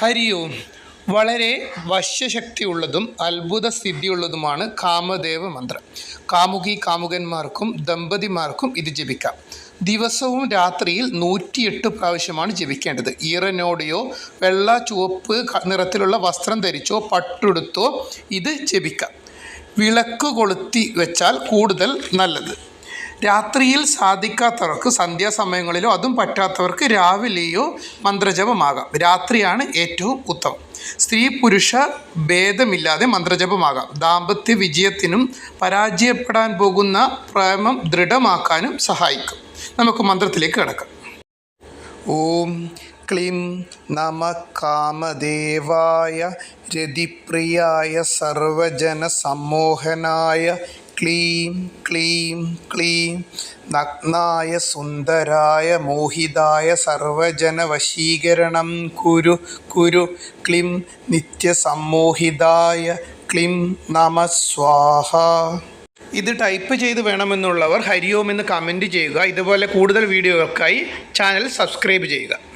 ഹരി ഓം. വളരെ വശ്യശക്തിയുള്ളതും അത്ഭുത സ്ഥിതിയുള്ളതുമാണ് കാമദേവ മന്ത്രം. കാമുകി കാമുകന്മാർക്കും ദമ്പതിമാർക്കും ഇത് ജപിക്കാം. ദിവസവും രാത്രിയിൽ 108 പ്രാവശ്യമാണ് ജപിക്കേണ്ടത്. ഈറനോടെയോ വെള്ള ചുവപ്പ് നിറത്തിലുള്ള വസ്ത്രം ധരിച്ചോ പട്ടുടുത്തോ ഇത് ജപിക്കാം. വിളക്ക് കൊളുത്തി വെച്ചാൽ കൂടുതൽ നല്ലത്. രാത്രിയിൽ സാധിക്കാത്തവർക്ക് സന്ധ്യാസമയങ്ങളിലോ, അതും പറ്റാത്തവർക്ക് രാവിലെയോ മന്ത്രജപമാകാം. രാത്രിയാണ് ഏറ്റവും ഉത്തമം. സ്ത്രീ പുരുഷ ഭേദമില്ലാതെ മന്ത്രജപമാകാം. ദാമ്പത്യ വിജയത്തിനും പരാജയപ്പെടാൻ പോകുന്ന പ്രേമം ദൃഢമാക്കാനും സഹായിക്കും. നമുക്ക് മന്ത്രത്തിലേക്ക് കിടക്കാം. ഓം ക്ലീം നമ കാമദേവായ രതിപ്രിയായ സർവജന സമ്മോഹനായ ക്ലീം ക്ലീം ക്ലീം നഗ്നായ സുന്ദരായ മോഹിതായ സർവജന വശീകരണം കുരു കുരു ക്ലീം നിത്യസമ്മോഹിതായ ക്ലീം നമ സ്വാഹ. ഇത് ടൈപ്പ് ചെയ്ത് വേണമെന്നുള്ളവർ ഹരി ഓം എന്ന് കമൻറ്റ് ചെയ്യുക. ഇതുപോലെ കൂടുതൽ വീഡിയോകൾക്കായി ചാനൽ സബ്സ്ക്രൈബ് ചെയ്യുക.